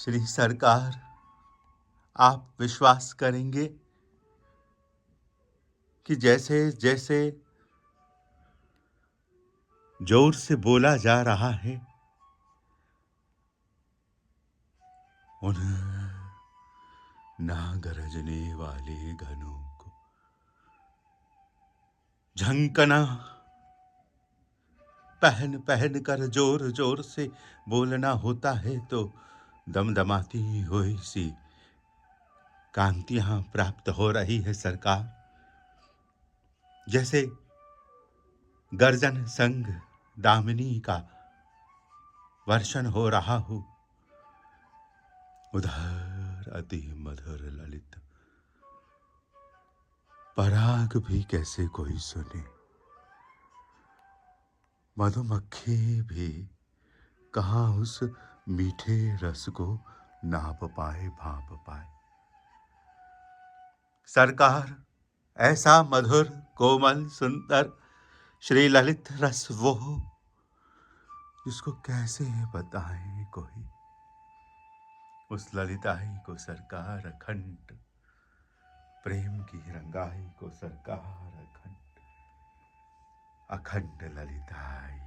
श्री सरकार, आप विश्वास करेंगे कि जैसे जैसे जोर से बोला जा रहा है, उन ना गरजने वाले घनों को झंकना पहन पहन कर जोर जोर से बोलना होता है तो दमदमाती हुई सी कांतियां प्राप्त हो रही है सरकार। जैसे गर्जन संग दामिनी का वर्षण हो रहा हो, उधर अति मधुर ललित पराग भी कैसे कोई सुने, मधुमक्खी भी कहाँ उस मीठे रस को नाप पाए भाप पाए। सरकार, ऐसा मधुर कोमल सुंदर श्री ललित रस वो जिसको कैसे बताए कोई, उस ललिताई को सरकार अखंड, प्रेम की रंगाई को सरकार अखंड, अखंड ललिताई।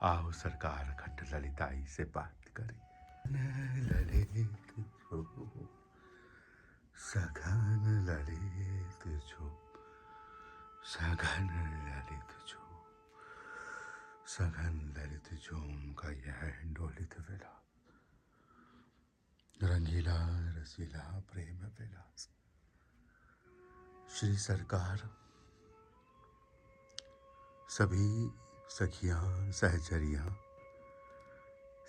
आओ सरकार अखंड ललिताई से बात करें। ललित जो सघन ललित जो, सघन ललित जो, सघन ललित जोम का यह डोलित विलास, रंगीला रसीला प्रेम विलास। श्री सरकार, सभी सखियां सहचरियां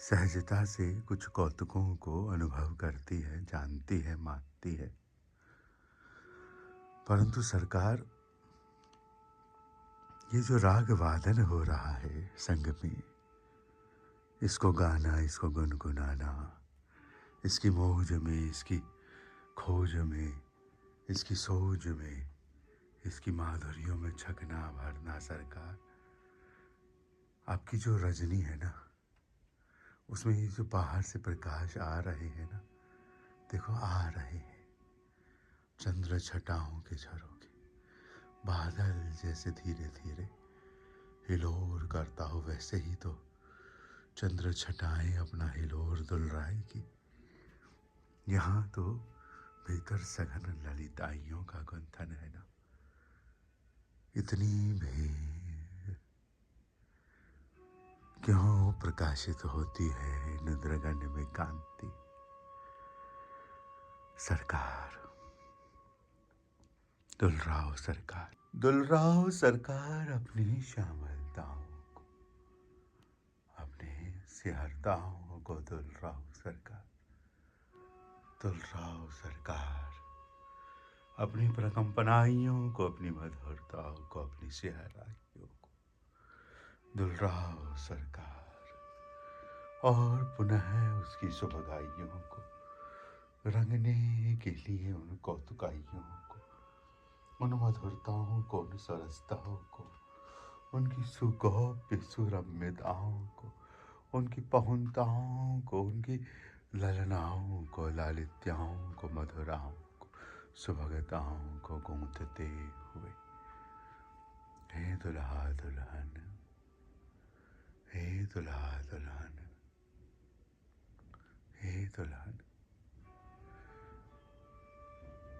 सहजता से कुछ कौतुकों को अनुभव करती है, जानती है, मानती है, परंतु सरकार ये जो राग वादन हो रहा है संग में, इसको गाना, इसको गुनगुनाना, इसकी मौज में, इसकी खोज में, इसकी सोज में, इसकी माधुर्यों में छकना भरना सरकार, आपकी जो रजनी है ना, उसमें ये जो बाहर से प्रकाश आ रहे हैं ना, देखो आ रहे हैं चंद्र छटाओं के झरोखे, बादल जैसे धीरे धीरे हिलोर करता हो, वैसे ही तो चंद्र छटाएं अपना हिलोर दुलराएगी। यहाँ तो भीतर सघन ललिताइयों का गुंथन है ना, इतनी भी क्यों प्रकाशित होती है निद्रगण में कांति। सरकार दुलराओ सरकार, दुलराओ सरकार अपनी श्यामलताओं को, अपने सिहरताओं को दुलराओ सरकार, दुलराओ सरकार अपनी प्रकंपनाइयों को, अपनी मधुरताओं को, अपनी सिहराइयों को दुलराओ सरकार, और पुनः उसकी सुभगाइयों को रंगने के लिए उन कौतुकाइयों को, उन मधुरताओं को, उन सरसताओं को, उनकी सुगौप्य सुरम्यताओं को, उनकी पहुनताओं को, उनकी ललनाओं को, लालित्याओं को, मधुराओं को, सुभगताओं को गूंथते हुए, हे दुल्हा दुल्हन, हे दुल्हा दुल्हन, हे दुल्हन,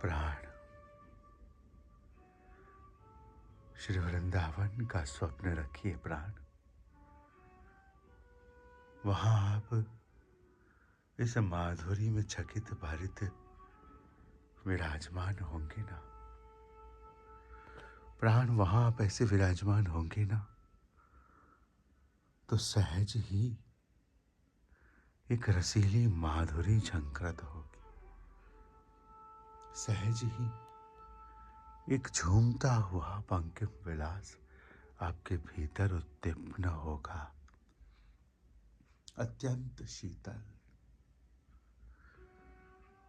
प्राण श्री वृंदावन का स्वप्न रखिए प्राण, वहां आप इस माधुरी में चकित भरित विराजमान होंगे ना प्राण, वहां आप ऐसे विराजमान होंगे ना तो सहज ही एक रसीली माधुरी झंकृत होगी, सहज ही एक झूमता हुआ पंकिम विलास आपके भीतर उत्तीर्ण होगा, अत्यंत शीतल।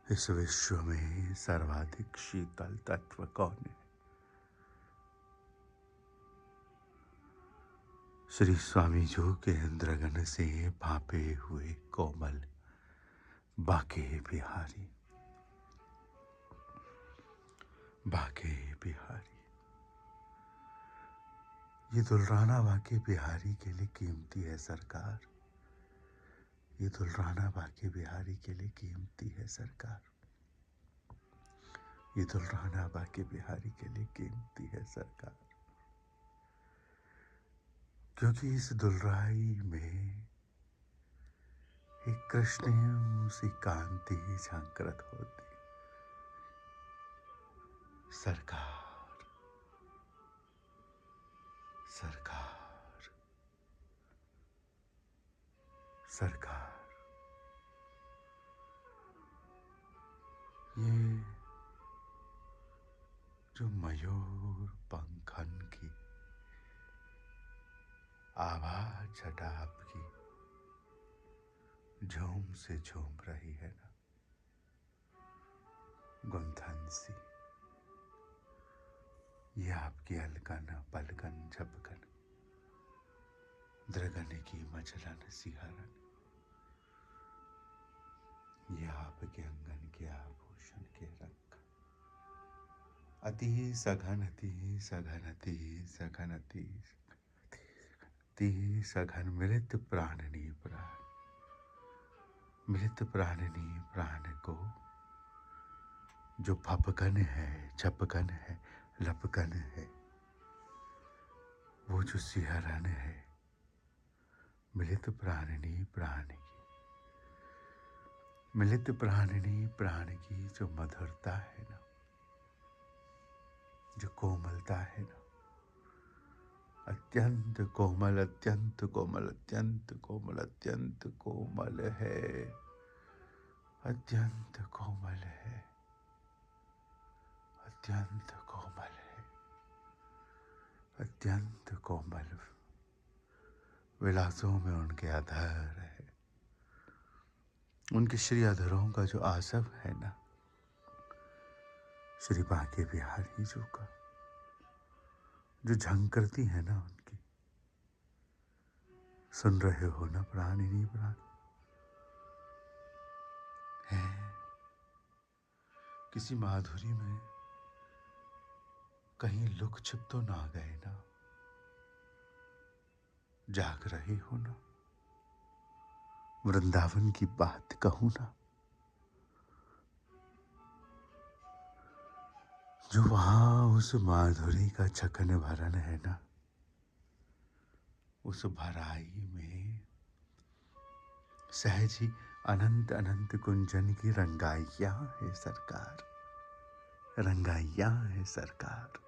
इस विश्व में सर्वाधिक शीतल तत्व कौन है? श्री स्वामी जो के इंद्रगण से भापे हुए कोमल बाके बिहारी, बाके बिहारी। ये दुलराना बाके बिहारी के लिए कीमती है सरकार, ये दुलराना बाके बिहारी के लिए कीमती है सरकार, ये दुलराना बाके बिहारी के लिए कीमती है सरकार। क्योंकि इस दुलराई में एक कृष्ण सी कांति झांकृत होती। सरकार, सरकार, सरकार, ये जो मयूर पंखन की आवाज छटा आपकी झूम से झूम रही है ना, गुंथन सी, ये आपकी अलकन पलकन झपकन द्रगन की मचलन सिहरन, ये आपके अंगन के आभूषण के रंग, अति सघन, अति सघन, अति सघन, अति अति सघन, मिलित प्राणनी प्राण, मिलित प्राणनी प्राण को जो फपकन है, झपकन है, लपकन है, वो जो सिहरन है, मिलित प्राणनी प्राण की, मिलित प्राणनी प्राण की जो मधुरता है ना, जो कोमलता है ना, अत्यंत कोमल, अत्यंत कोमल, अत्यंत कोमल, अत्यंत कोमल है, अत्यंत कोमल है, अत्यंत कोमल है, अत्यंत कोमल। विलासों में उनके अधर है, उनके श्री अधरों का जो आसव है ना, श्री बांके बिहारी जी का जो झंकृति है ना उनकी, सुन रहे हो ना प्राणिनी प्राण, है किसी माधुरी में कहीं लुक छिप तो ना गए ना, जाग रहे हो ना, वृंदावन की बात कहूं ना, जो वहां उस माधुरी का छकन भरन है ना, उस भराई में सहज ही अनंत अनंत कुंजन की रंगाइयां है सरकार, रंगाइयां है सरकार।